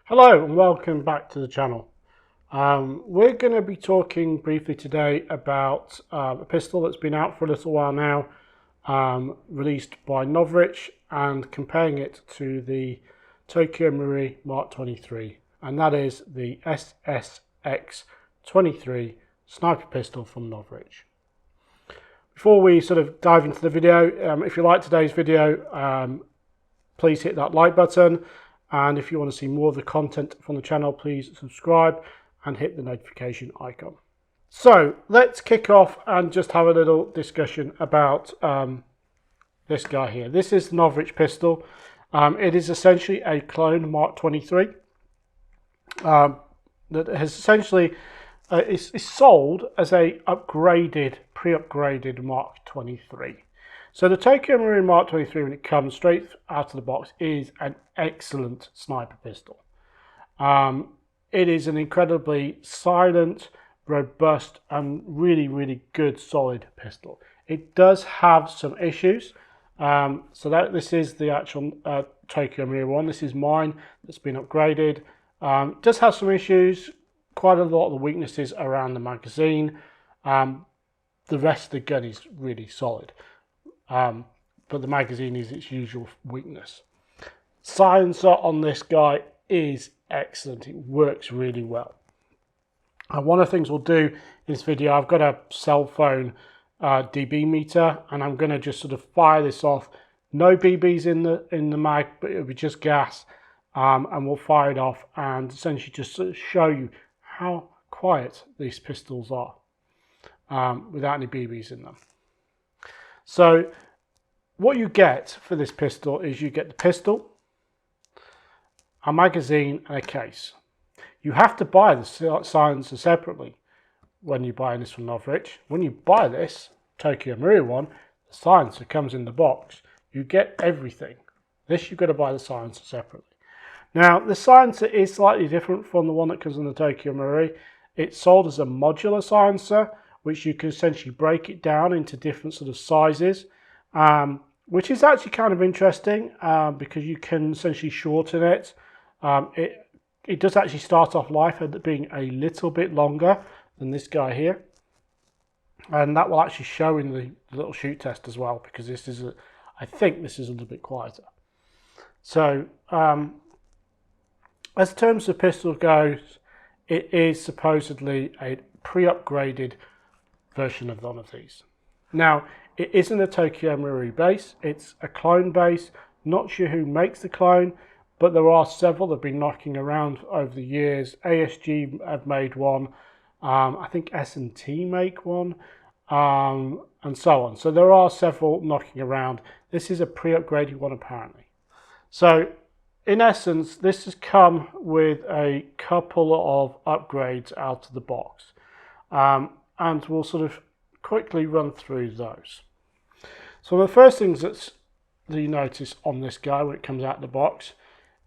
Hello and welcome back to the channel. We're going to be talking briefly today about a pistol that's been out for a little while now, released by Novritsch, and comparing it to the Tokyo Marui Mk, and that is the SSX-23 sniper pistol from Novritsch. Before we sort of dive into the video, if you like today's video, please hit that like button. And if you want to see more of the content from the channel, please subscribe and hit the notification icon. So let's kick off and just have a little discussion about this guy here. This is the Novritsch pistol. It is essentially a clone Mark 23 that has essentially is sold as a pre-upgraded Mark 23. So the Tokyo Marui Mk 23, when it comes straight out of the box, is an excellent sniper pistol. It is an incredibly silent, robust, and really good solid pistol. It does have some issues. This is the actual Tokyo Marui one. This is mine that's been upgraded. It does have some issues. Quite a lot of the weaknesses around the magazine. The rest of the gun is really solid. But the magazine is its usual weakness. Silencer on this guy is excellent. It works really well. And one of the things we'll do in this video, I've got a cell phone dB meter, and I'm going to just sort of fire this off. No BBs in the mag, but it'll be just gas, and we'll fire it off and essentially just sort of show you how quiet these pistols are without any BBs in them. So what you get for this pistol is you get the pistol, a magazine, and a case. You have to buy the silencer separately when you buy this from Novritsch. When you buy this Tokyo Marui one, the silencer comes in the box. You get everything. This you've got to buy the silencer separately. Now the silencer is slightly different from the one that comes in the Tokyo Marui. It's sold as a modular silencer, which you can essentially break it down into different sort of sizes, which is actually kind of interesting because you can essentially shorten it. It does actually start off life at being a little bit longer than this guy here, and that will actually show in the little shoot test as well, because this is I think this is a little bit quieter. So as terms of pistol goes, it is supposedly a pre-upgraded version of one of these. Now, it isn't a Tokyo Marui base, it's a clone base. Not sure who makes the clone, but there are several that have been knocking around over the years. ASG have made one, I think S&T make one, and so on. So there are several knocking around. This is a pre-upgraded one apparently. So in essence, this has come with a couple of upgrades out of the box. And we'll sort of quickly run through those. So the first things that you notice on this guy when it comes out of the box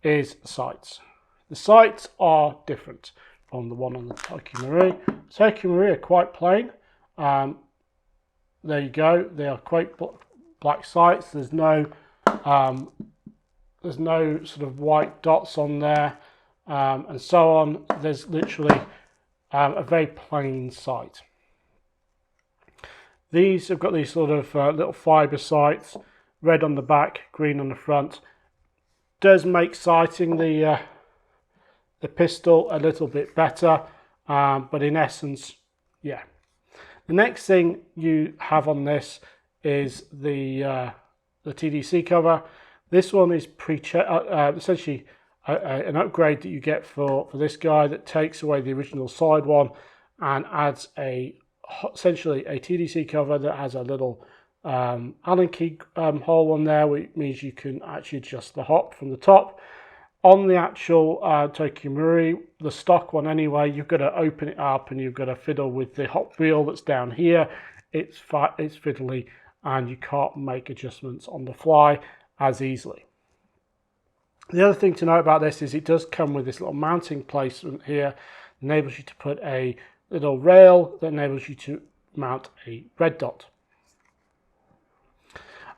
is the sights. The sights are different from the one on the Tokyo Marui. The Tokyo Marui are quite plain. There you go. They are quite black sights. There's no sort of white dots on there, and so on. There's literally a very plain sight. These have got these sort of little fibre sights, red on the back, green on the front. Does make sighting the pistol a little bit better, but in essence, yeah. The next thing you have on this is the TDC cover. This one is essentially an upgrade that you get for this guy that takes away the original side one and adds essentially a TDC cover that has a little Allen key hole on there, which means you can actually adjust the hop from the top. On the actual Tokyo Marui, the stock one anyway, you've got to open it up and you've got to fiddle with the hop wheel that's down here. It's fiddly and you can't make adjustments on the fly as easily. The other thing to note about this is it does come with this little mounting placement here. It enables you to put a little rail that enables you to mount a red dot.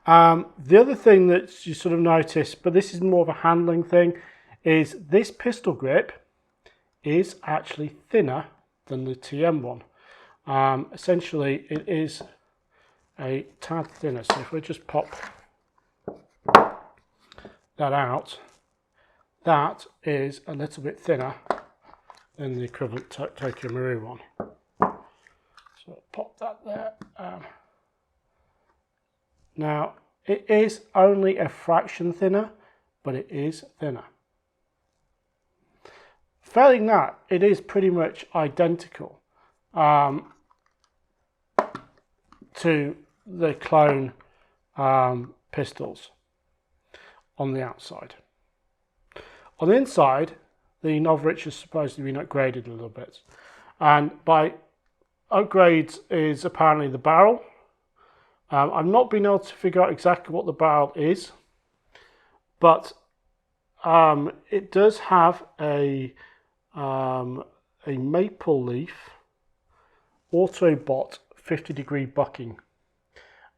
The other thing that you sort of notice, but this is more of a handling thing, is this pistol grip is actually thinner than the TM one. Essentially, it is a tad thinner. So if we just pop that out, that is a little bit thinner than the equivalent Tokyo Marui one. So pop that there. Now, it is only a fraction thinner, but it is thinner. Failing that, it is pretty much identical to the clone pistols on the outside. On the inside, the Novritsch has supposedly been upgraded a little bit. And by upgrades is apparently the barrel. I've not been able to figure out exactly what the barrel is, but it does have a maple leaf Autobot 50-degree bucking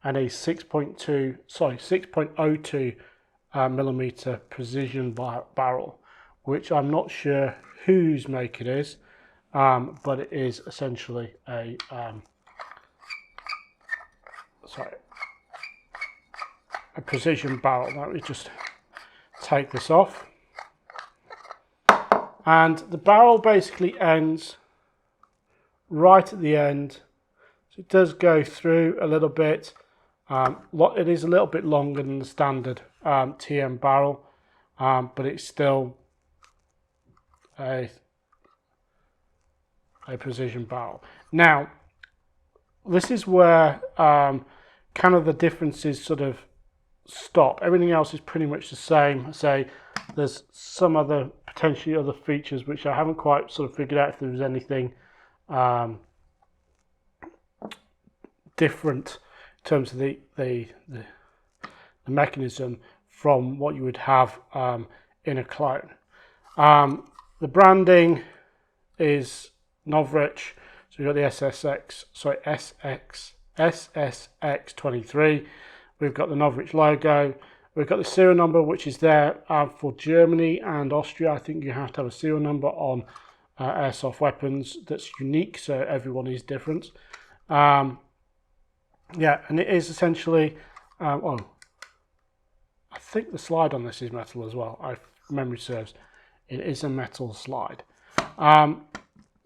and a 6.02 millimeter precision barrel, which I'm not sure whose make it is, but it is essentially a precision barrel. Let me just take this off. And the barrel basically ends right at the end. So it does go through a little bit. It is a little bit longer than the standard TM barrel, but it's still a precision barrel. Now, this is where kind of the differences sort of stop. Everything else is pretty much the same. Say there's some other potentially other features which I haven't quite sort of figured out if there was anything different in terms of the mechanism from what you would have in a clone. The branding is Novritsch, so we've got the SSX-23. We've got the Novritsch logo. We've got the serial number, which is there for Germany and Austria. I think you have to have a serial number on airsoft weapons that's unique, so everyone is different. Yeah, and it is essentially, I think the slide on this is metal as well. If memory serves, it is a metal slide.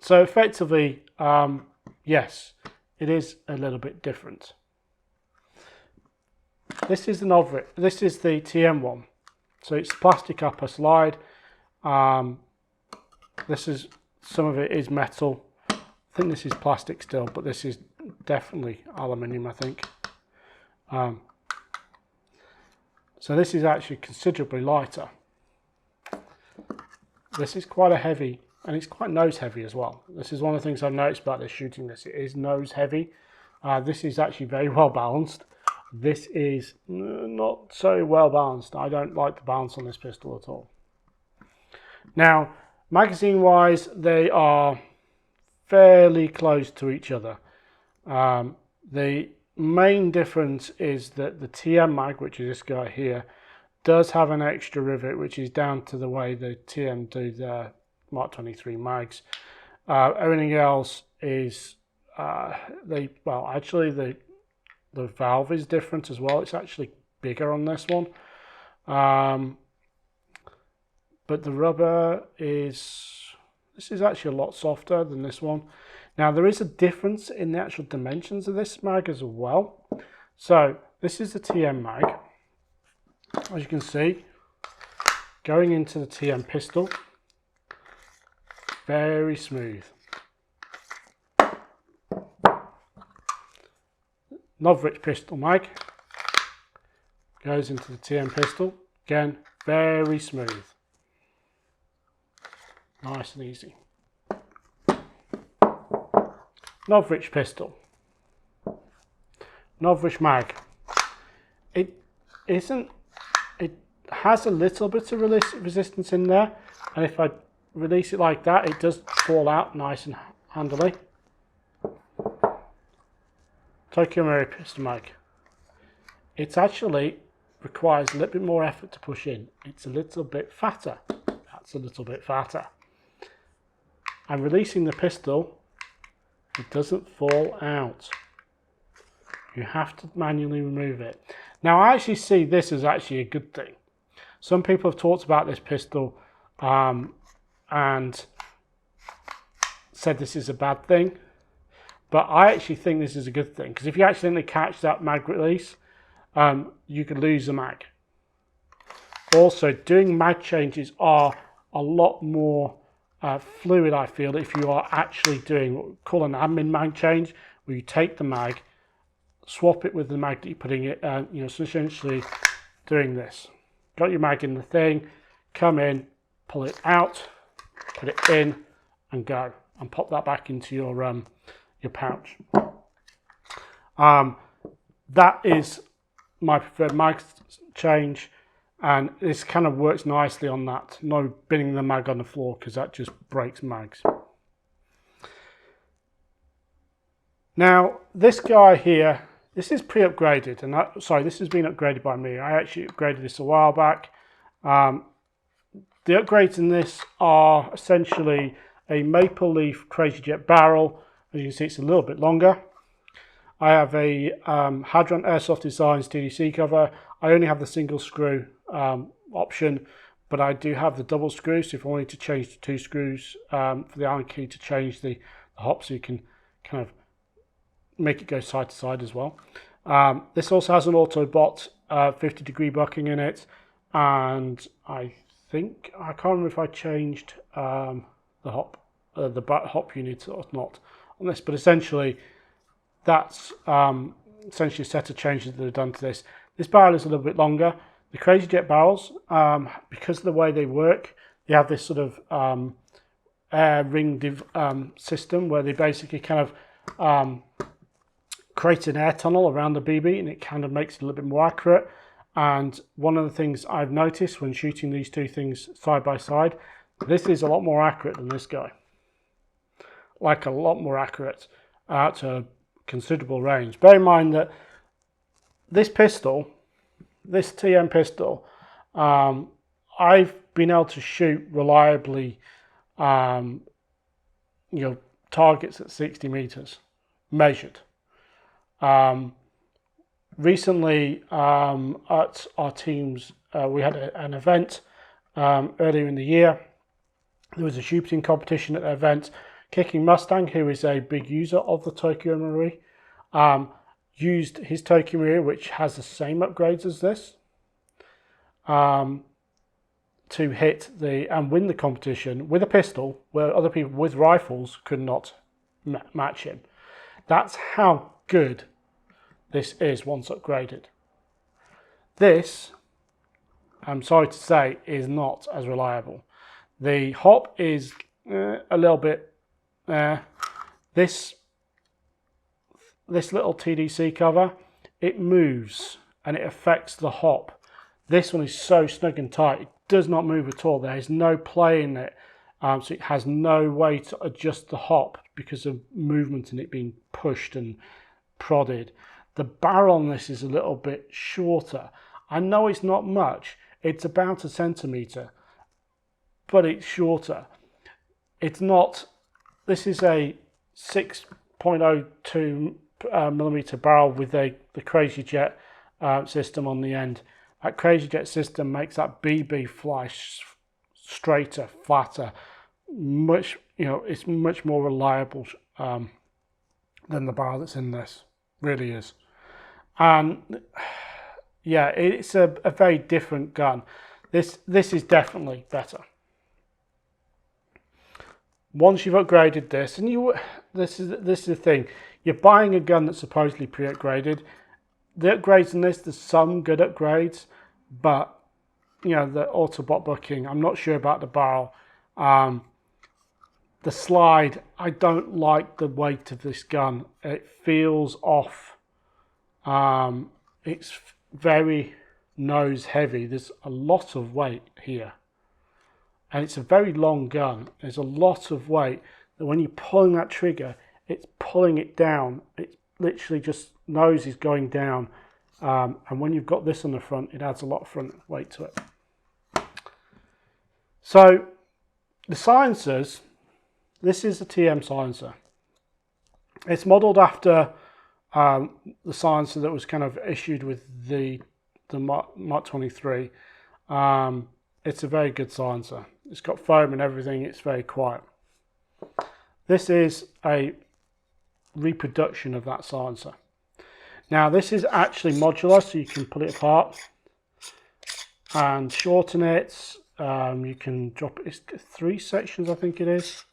So effectively, yes, it is a little bit different. This is the Novritsch. This is the TM one. So it's plastic upper slide. This is, some of it is metal. I think this is plastic still, but this is definitely aluminium, I think. So this is actually considerably lighter. This is quite a heavy, and it's quite nose heavy as well. This is one of the things I've noticed about this shooting this. It is nose heavy. This is actually very well balanced. This is not so well balanced. I don't like the balance on this pistol at all. Now, magazine wise, they are fairly close to each other. The main difference is that the TM mag, which is this guy here, does have an extra rivet, which is down to the way the TM do their Mark 23 mags. Everything else is the valve is different as well. It's actually bigger on this one, but the rubber is actually a lot softer than this one. Now there is a difference in the actual dimensions of this mag as well. So this is the TM mag. As you can see, going into the TM pistol, very smooth. Novritsch pistol mag goes into the TM pistol, again, very smooth. Nice and easy. Novritsch pistol. Novritsch mag. It has a little bit of resistance in there, and if I release it like that, it does fall out nice and handily. Tokyo Marui pistol mag. It actually requires a little bit more effort to push in. It's a little bit fatter. that's a little bit fatter. And releasing the pistol, it doesn't fall out. You have to manually remove it. Now I actually see this as actually a good thing. Some people have talked about this pistol and said this is a bad thing, but I actually think this is a good thing, because if you accidentally catch that mag release, you could lose the mag. Also, doing mag changes are a lot more fluid, I feel, if you are actually doing what we call an admin mag change, where you take the mag, swap it with the mag that you're putting it, you know, so essentially doing this. Got your mag in the thing, come in, pull it out, put it in, and go, and pop that back into your pouch. That is my preferred mag change, and this kind of works nicely on that. No binning the mag on the floor, because that just breaks mags. Now this guy here, this is pre-upgraded, and sorry, this has been upgraded by me. I actually upgraded this a while back. The upgrades in this are essentially a maple leaf Crazy Jet barrel. As you can see, it's a little bit longer. I have a Hadron Airsoft Designs TDC cover. I only have the single screw option, but I do have the double screw, so if I wanted to change the 2 screws for the Allen key to change the hop, so you can kind of make it go side to side as well. This also has an Autobot 50-degree bucking in it, and I think, I can't remember if I changed the hop unit or not on this, but essentially that's essentially a set of changes that are done to this. This barrel is a little bit longer. The Crazy Jet barrels, because of the way they work, you have this sort of air ring system where they basically kind of create an air tunnel around the BB, and it kind of makes it a little bit more accurate. And one of the things I've noticed when shooting these two things side by side, this is a lot more accurate than this guy. Like a lot more accurate at a considerable range. Bear in mind that this pistol, this TM pistol, I've been able to shoot reliably, you know, targets at 60 meters measured. Recently, at our teams, we had an event earlier in the year. There was a shooting competition at the event. Kicking Mustang, who is a big user of the Tokyo Marui, used his Tokyo Marui, which has the same upgrades as this, to hit and win the competition with a pistol, where other people with rifles could not match him. That's how good this is once upgraded. This, I'm sorry to say, is not as reliable. The hop is a little bit this little TDC cover, it moves and it affects the hop. This one is so snug and tight, it does not move at all. There is no play in it, so it has no way to adjust the hop because of movement and it being pushed and prodded. The barrel on this is a little bit shorter. I know it's not much, it's about 1 centimeter, but it's shorter. It's not, this is a 6.02 millimeter barrel with the Crazy Jet system on the end. That Crazy Jet system makes that BB fly straighter, flatter, much, you know, it's much more reliable than the barrel that's in this. Really is. And yeah, it's a very different gun. This is definitely better. Once you've upgraded this, and this is the thing, you're buying a gun that's supposedly pre-upgraded. The upgrades in this, there's some good upgrades, but you know, the Autobot bucking, I'm not sure about the barrel. The slide, I don't like the weight of this gun. It feels off. It's very nose heavy. There's a lot of weight here. And it's a very long gun. There's a lot of weight that when you're pulling that trigger, it's pulling it down. It's literally just nose is going down. And when you've got this on the front, it adds a lot of front weight to it. So The silencers, this is a TM silencer. It's modelled after the silencer that was kind of issued with the Mark 23. It's a very good silencer. It's got foam and everything. It's very quiet. This is a reproduction of that silencer. Now this is actually modular, so you can pull it apart and shorten it. You can drop it. It's 3 sections, I think it is.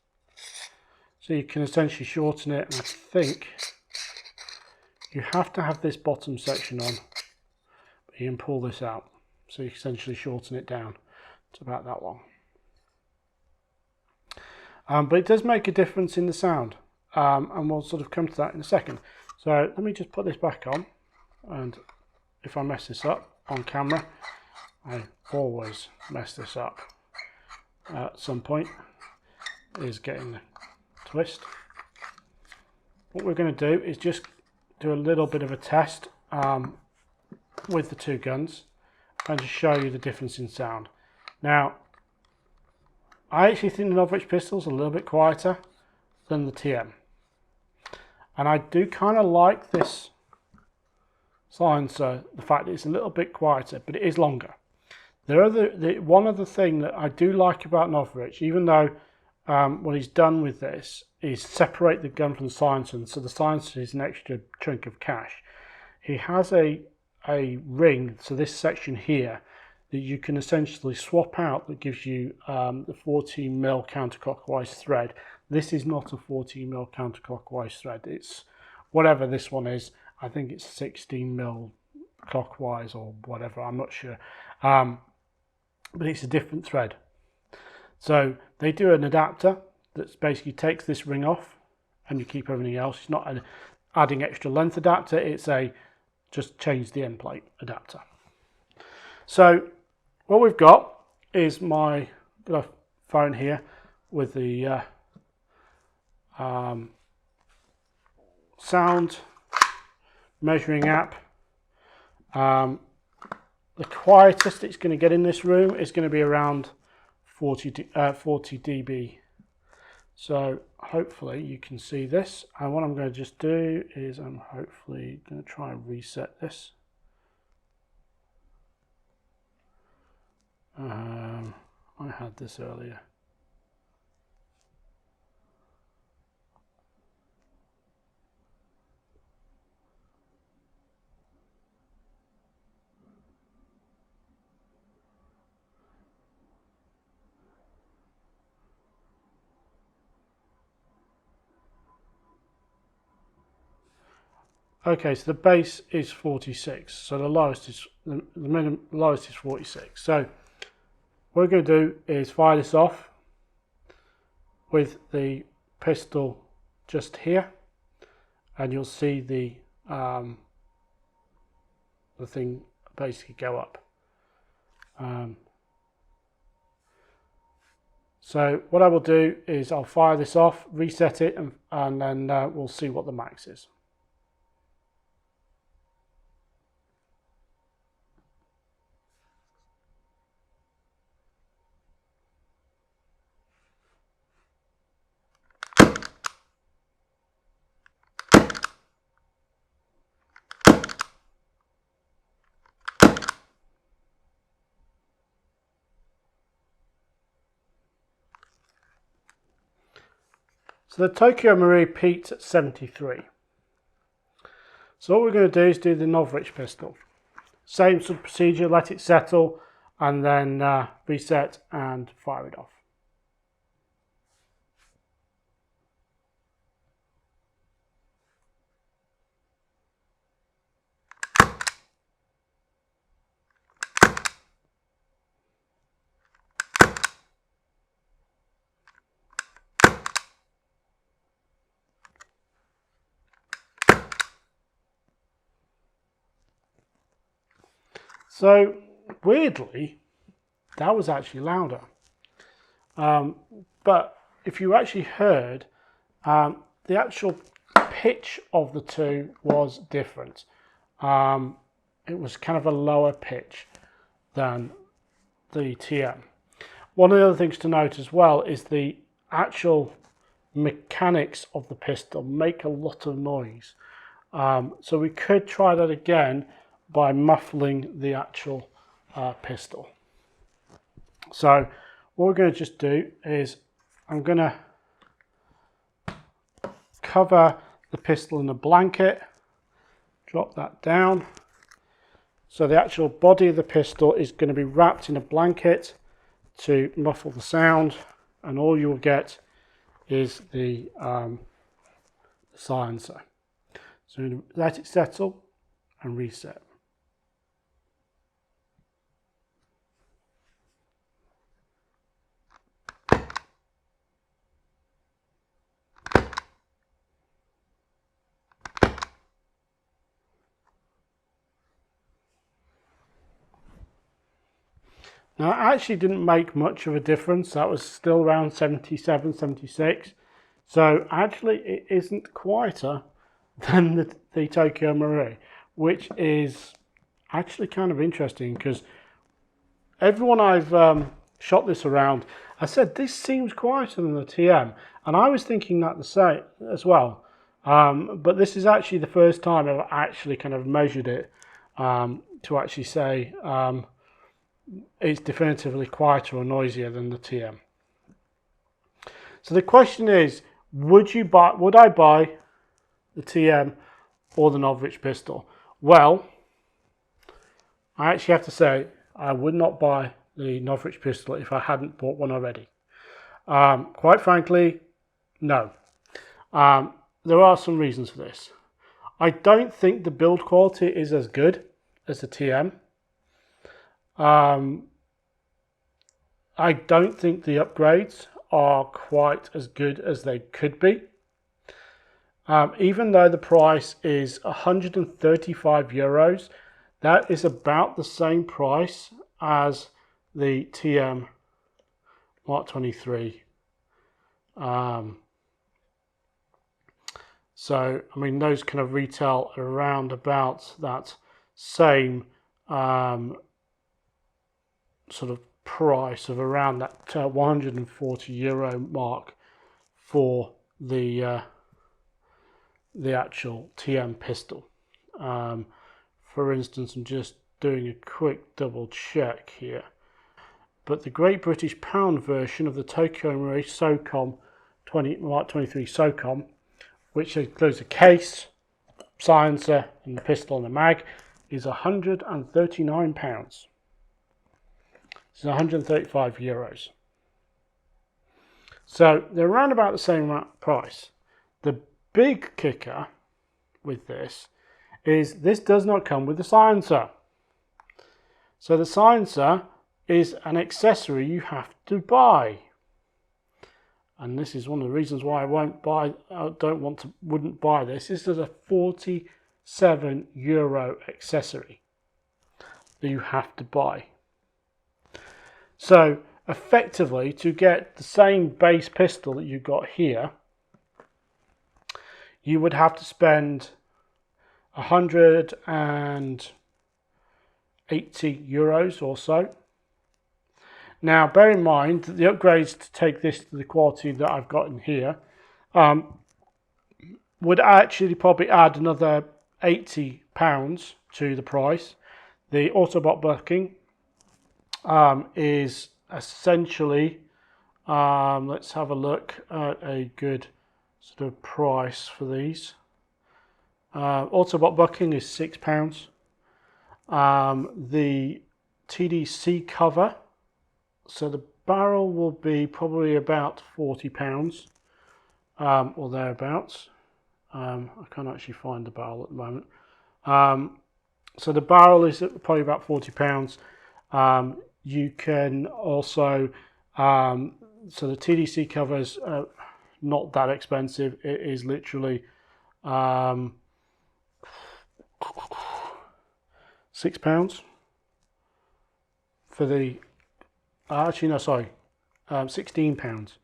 So you can essentially shorten it, and I think you have to have this bottom section on, but you can pull this out. So you essentially shorten it down to about that long. But it does make a difference in the sound, and we'll sort of come to that in a second. So let me just put this back on, and if I mess this up on camera, I always mess this up at some point, is getting the twist. What we're going to do is just do a little bit of a test with the 2 guns and just show you the difference in sound. Now, I actually think the Novritsch pistol is a little bit quieter than the TM, and I do kind of like this silencer, the fact that it's a little bit quieter, but it is longer. One other thing that I do like about Novritsch, even though what he's done with this is separate the gun from the silencer, so the silencer is an extra chunk of cash. He has a ring, so this section here, that you can essentially swap out, that gives you the 14mm counterclockwise thread. This is not a 14mm counterclockwise thread. It's whatever this one is. I think it's 16mm clockwise or whatever, I'm not sure. But it's a different thread. So they do an adapter that basically takes this ring off and you keep everything else. It's not an adding extra length adapter, it's a just change the end plate adapter. So what we've got is my phone here with the sound measuring app. The quietest it's going to get in this room is going to be around 40 dB. So hopefully you can see this, and what I'm going to just do is I'm hopefully going to try and reset this. I had this earlier. Okay, so the base is 46, so the lowest is lowest is 46. So what we're going to do is fire this off with the pistol just here, and you'll see the thing basically go up. So what I will do is I'll fire this off, reset it, and then we'll see what the max is. So the Tokyo Marui Mk 73. So what we're going to do is do the Novritsch pistol. Same sort of procedure, let it settle, and then reset and fire it off. So weirdly, that was actually louder. But if you actually heard, the actual pitch of the two was different. It was kind of a lower pitch than the TM. One of the other things to note as well is the actual mechanics of the pistol make a lot of noise. So we could try that again by muffling the actual pistol. So what we're going to just do is I'm going to cover the pistol in a blanket, drop that down. So the actual body of the pistol is going to be wrapped in a blanket to muffle the sound, and all you'll get is the silencer. So let it settle and reset. Now, it actually didn't make much of a difference. That was still around 77, 76. So actually it isn't quieter than the Tokyo Marui, which is actually kind of interesting, because everyone I've shot this around, I said this seems quieter than the TM, and I was thinking that the same as well. But this is actually the first time I've actually kind of measured it to actually say it's definitively quieter or noisier than the TM. So the question is, would I buy the TM or the Novritsch pistol? Well, I actually have to say I would not buy the Novritsch pistol if I hadn't bought one already. Quite frankly, no. There are some reasons for this. I don't think the build quality is as good as the TM. I don't think the upgrades are quite as good as they could be. Even though the price is 135 euros, that is about the same price as the TM Mark 23. So, I mean, those kind of retail around about that same sort of price of around that 140 euro mark for the actual TM pistol. For instance, I'm just doing a quick double check here, but the Great British Pound version of the Tokyo Marui SOCOM Mark 23 SOCOM, which includes a case, silencer, and the pistol and the mag, is £139. It's 135 euros. So they're around about the same price. The big kicker with this is this does not come with the silencer. So the silencer is an accessory you have to buy. And this is one of the reasons why I wouldn't buy this. This is a 47 euro accessory that you have to buy. So effectively, to get the same base pistol that you got here, you would have to spend 180 euros or so. Now, bear in mind that the upgrades to take this to the quality that I've got in here would actually probably add another £80 to the price. The Autobot bucking is essentially, let's have a look at a good sort of price for these. Autobot bucking is £6. The TDC cover, so the barrel will be probably about £40 or thereabouts. I can't actually find the barrel at the moment. So the barrel is probably about £40. You can also, so the TDC covers not that expensive. It is literally £6 for the, actually no, sorry, £16.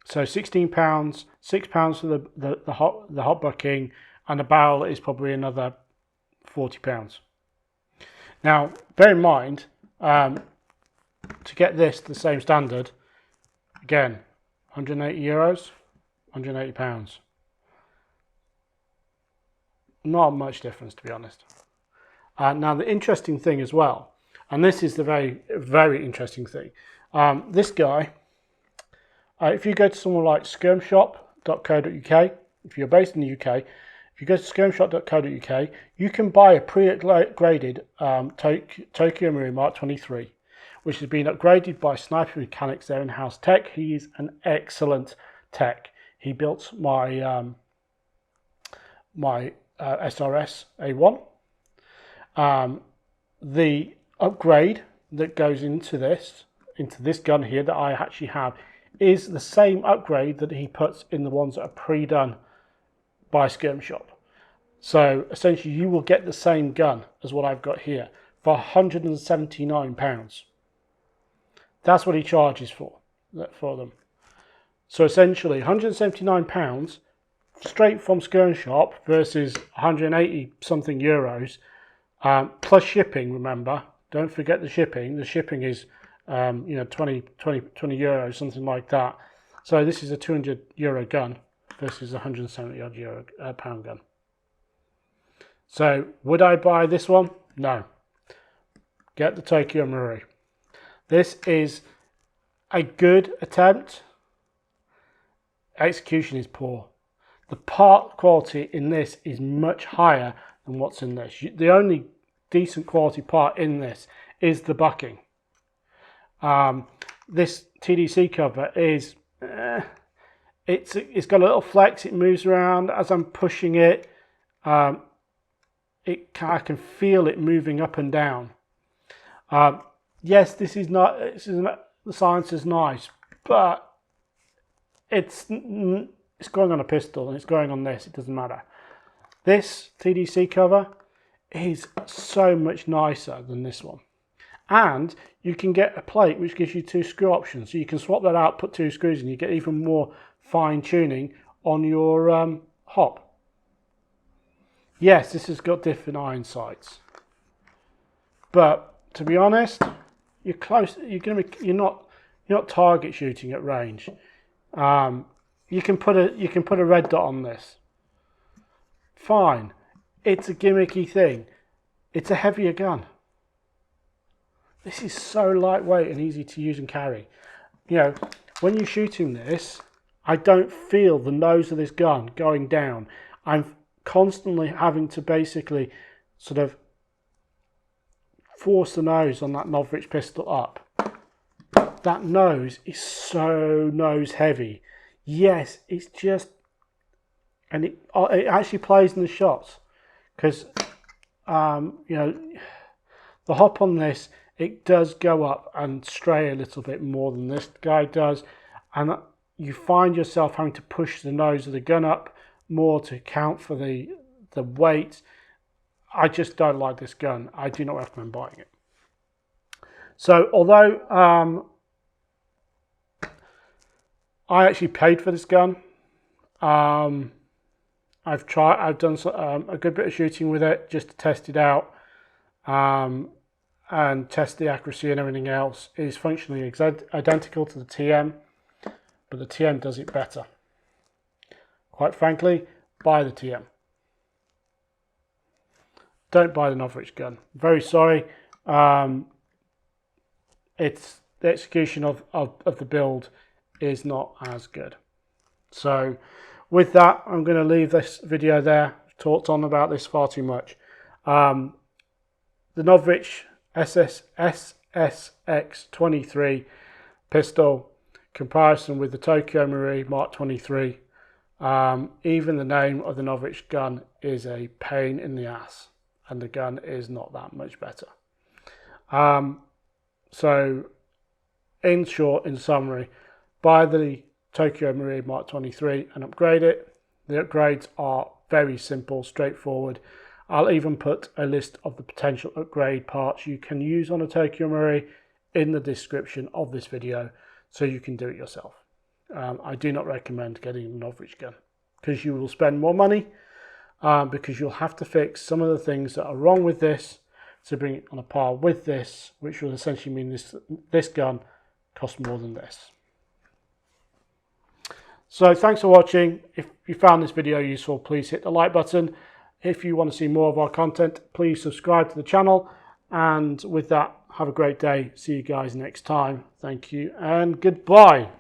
So £16, £6 for the hot bucking, and the barrel is probably another £40. Now, bear in mind, to get this to the same standard, again, €180, £180. Not much difference, to be honest. Now the interesting thing as well, and this is the very, very interesting thing, this guy, if you go to somewhere like skirmshop.co.uk, if you're based in the UK, if you go to skirmshop.co.uk, you can buy a pre-upgraded Tokyo Marui Mk, which has been upgraded by Sniper Mechanics, their in-house tech. He is an excellent tech. He built my SRS A1. The upgrade that goes into this gun here that I actually have is the same upgrade that he puts in the ones that are pre-done by Skirmshop. So essentially you will get the same gun as what I've got here for £179. That's what he charges for them. So essentially £179 straight from Skirmshop versus 180 something euros, plus shipping. Remember, don't forget the shipping. The shipping is 20 euros, something like that. So this is a €200 gun versus a 170 odd euro pound gun. So would I buy this one? No. Get the Tokyo Marui. This is a good attempt. Execution is poor. The part quality in this is much higher than what's in this. The only decent quality part in this is the bucking. This TDC cover is, it's got a little flex. It moves around as I'm pushing it. I can feel it moving up and down. Yes, the silencer's nice, but it's going on a pistol and it's going on this. It doesn't matter. This TDC cover is so much nicer than this one. And you can get a plate which gives you 2 screw options. So you can swap that out, put 2 screws in, you get even more fine tuning on your hop. Yes, this has got different iron sights. But to be honest, you're close. You're not target shooting at range. You can put a red dot on this. Fine. It's a gimmicky thing. It's a heavier gun. This is so lightweight and easy to use and carry. You know, when you're shooting this, I don't feel the nose of this gun going down. I'm constantly having to basically sort of force the nose on that Novritsch pistol up. That nose is so nose heavy. Yes, it's just, and it actually plays in the shots, because you know, the hop on this, it does go up and stray a little bit more than this guy does, and you find yourself having to push the nose of the gun up more to account for the weight. I just don't like this gun. I do not recommend buying it. So although I actually paid for this gun, I've done a good bit of shooting with it just to test it out, and test the accuracy and everything else. It is functionally identical to the TM, but the TM does it better. Quite frankly, buy the TM. Don't buy the Novritsch gun. Very sorry. It's the execution of the build is not as good. So with that, I'm going to leave this video there. I've talked on about this far too much. The Novritsch SSX-23 Pistol comparison with the Tokyo Marui Mk. Even the name of the Novritsch gun is a pain in the ass, and the gun is not that much better. So in short, in summary, buy the Tokyo Marui Mk and upgrade it. The upgrades are very simple, straightforward. I'll even put a list of the potential upgrade parts you can use on a Tokyo Marui in the description of this video, so you can do it yourself. I do not recommend getting a Novritsch gun, because you will spend more money, because you'll have to fix some of the things that are wrong with this to bring it on a par with this, which will essentially mean this gun costs more than this. So thanks for watching. If you found this video useful, please hit the like button. If you want to see more of our content, please subscribe to the channel. And with that, have a great day. See you guys next time. Thank you and goodbye.